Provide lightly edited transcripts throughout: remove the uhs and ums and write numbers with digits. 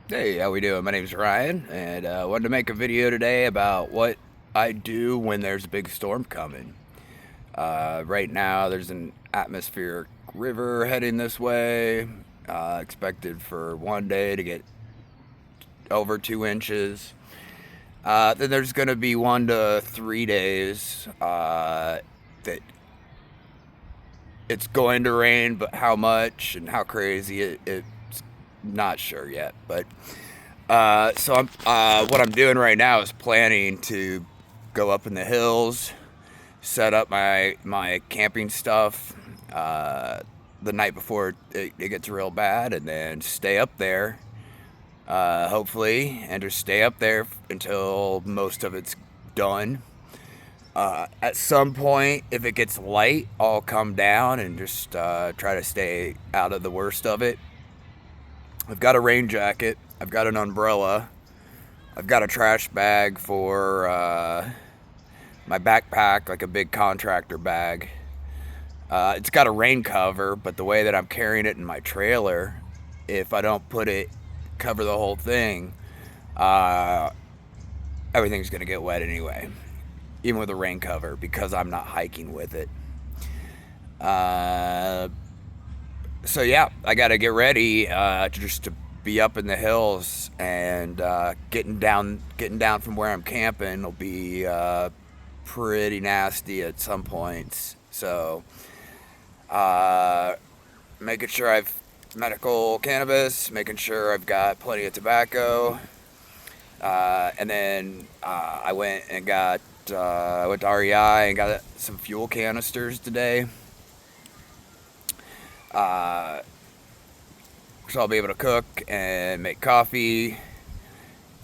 Hey, how we doing? My name's Ryan, and I wanted to make a video today about what I do when there's a big storm coming. Right now, there's an atmospheric river heading this way, expected for one day to get over 2 inches. Then there's going to be 1 to 3 days that it's going to rain, but how much and how crazy it's not sure yet. But so what I'm doing right now is planning to go up in the hills, set up my camping stuff the night before it gets real bad, and then stay up there, hopefully, and just stay up there until most of it's done. At some point, if it gets light, I'll come down and just try to stay out of the worst of it. I've got a rain jacket. I've got an umbrella. I've got a trash bag for my backpack, like a big contractor bag. It's got a rain cover, but the way that I'm carrying it in my trailer, if I don't cover the whole thing, everything's going to get wet anyway, even with a rain cover, because I'm not hiking with it. So yeah, I got to get ready to be up in the hills, and getting down from where I'm camping will be pretty nasty at some points. So making sure I've medical cannabis, making sure I've got plenty of tobacco, and then I went to REI and got some fuel canisters today. So I'll be able to cook and make coffee,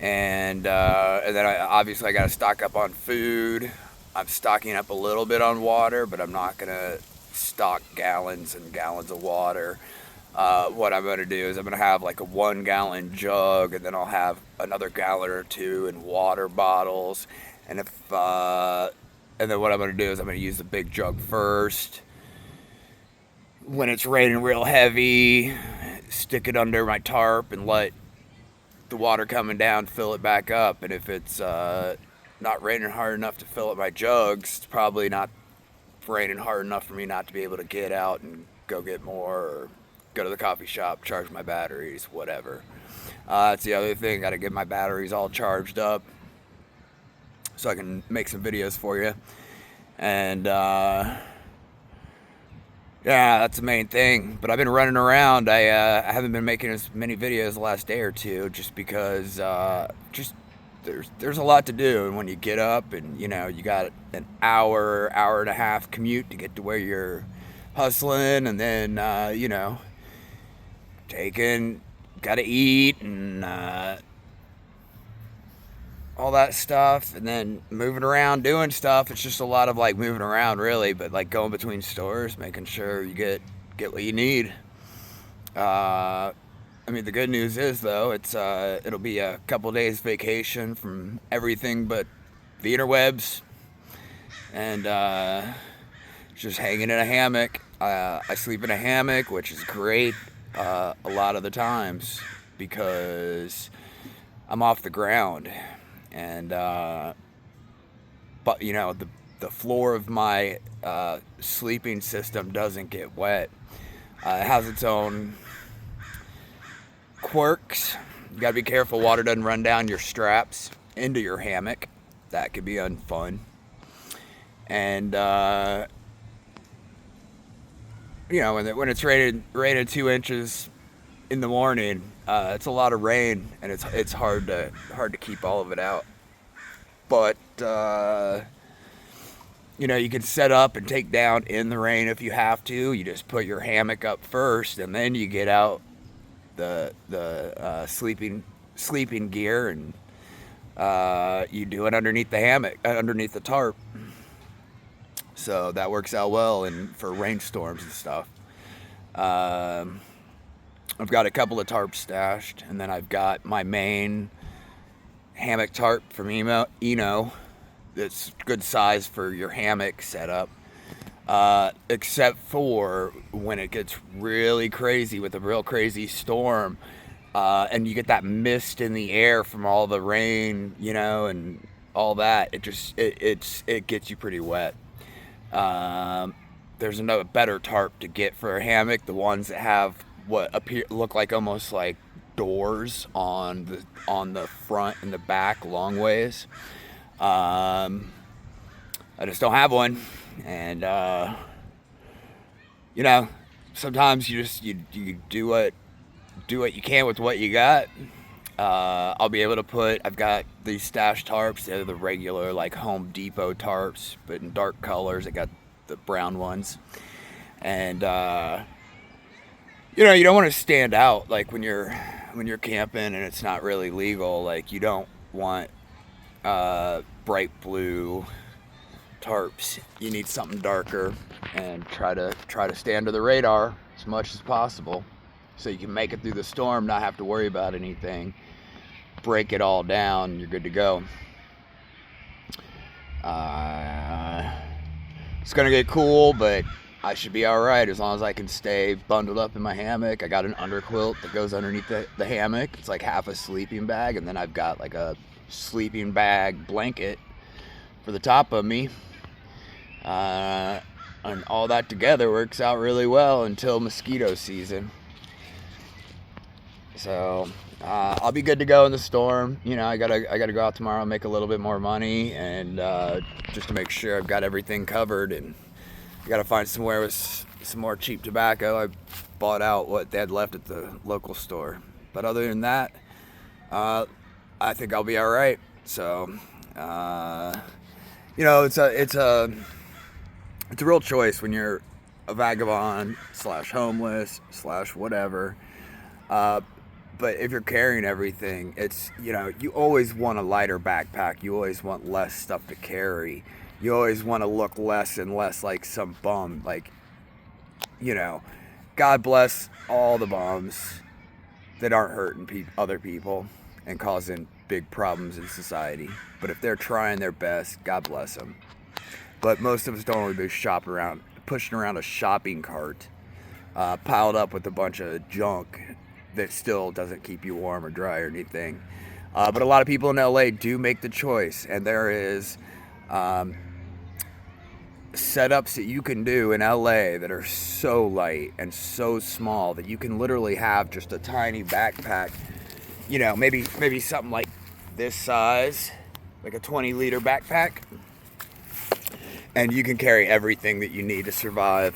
and then obviously I got to stock up on food. I'm stocking up a little bit on water, but I'm not gonna stock gallons and gallons of water. What I'm gonna do is I'm gonna have like a 1 gallon jug, and then I'll have another gallon or two in water bottles. And and then what I'm gonna do is I'm gonna use the big jug first. When it's raining real heavy, stick it under my tarp and let the water coming down fill it back up. And if it's not raining hard enough to fill up my jugs, it's probably not raining hard enough for me not to be able to get out and go get more, or go to the coffee shop, charge my batteries, whatever. That's the other thing. Got to get my batteries all charged up so I can make some videos for you. And yeah, that's the main thing. But I've been running around. I haven't been making as many videos the last day or two, just because there's a lot to do. And when you get up and you got an hour and a half commute to get to where you're hustling, and then gotta eat and all that stuff, and then moving around doing stuff. It's just a lot of like moving around, really, but like going between stores, making sure you get what you need. I mean, the good news is, though, it'll be a couple days vacation from everything but the interwebs, and just hanging in a hammock. I sleep in a hammock, which is great a lot of the times, because I'm off the ground. And but the floor of my sleeping system doesn't get wet. It has its own quirks. You gotta be careful water doesn't run down your straps into your hammock. That could be unfun. And when it's rated 2 inches in the morning, it's a lot of rain, and it's hard to keep all of it out. But you can set up and take down in the rain if you have to. You just put your hammock up first, and then you get out the sleeping gear, and you do it underneath the hammock, underneath the tarp. So that works out well and for rainstorms and stuff. I've got a couple of tarps stashed, and then I've got my main hammock tarp from Eno that's good size for your hammock setup. Except for when it gets really crazy with a real crazy storm, and you get that mist in the air from all the rain, you know, and all that. It gets you pretty wet. There's another better tarp to get for a hammock. The ones that have what look like almost like doors on the front and the back, long ways. I just don't have one, and you know, sometimes you do what you can with what you got. I'll be able to I've got these stash tarps. They're the regular like Home Depot tarps, but in dark colors. I got the brown ones, and you know, you don't want to stand out like when you're camping and it's not really legal. Like, you don't want bright blue tarps. You need something darker, and try to stay under the radar as much as possible, so you can make it through the storm, not have to worry about anything. Break it all down, you're good to go. It's gonna get cool, but I should be all right as long as I can stay bundled up in my hammock. I got an underquilt that goes underneath the hammock. It's like half a sleeping bag, and then I've got like a sleeping bag blanket for the top of me. And all that together works out really well until mosquito season. So I'll be good to go in the storm. You know, I gotta go out tomorrow and make a little bit more money, and just to make sure I've got everything covered. And I gotta find somewhere with some more cheap tobacco. I bought out what they had left at the local store, but other than that, I think I'll be all right. So you know, it's a real choice when you're a vagabond / homeless / whatever. But if you're carrying everything, it's, you know, you always want a lighter backpack. You always want less stuff to carry. You always want to look less and less like some bum. Like, you know, God bless all the bums that aren't hurting other people and causing big problems in society. But if they're trying their best, God bless them. But most of us don't want to be pushing around a shopping cart piled up with a bunch of junk that still doesn't keep you warm or dry or anything. But a lot of people in LA do make the choice, and there is setups that you can do in LA that are so light and so small that you can literally have just a tiny backpack, you know, maybe something like this size, like a 20-liter backpack, and you can carry everything that you need to survive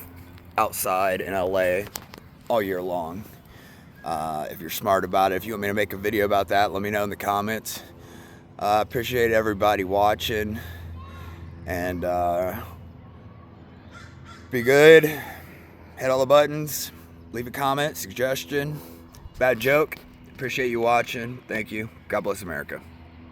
outside in LA all year long. If you're smart about it. If you want me to make a video about that, let me know in the comments. Appreciate everybody watching, and be good. Hit all the buttons. Leave a comment, suggestion, bad joke. Appreciate you watching. Thank you. God bless America.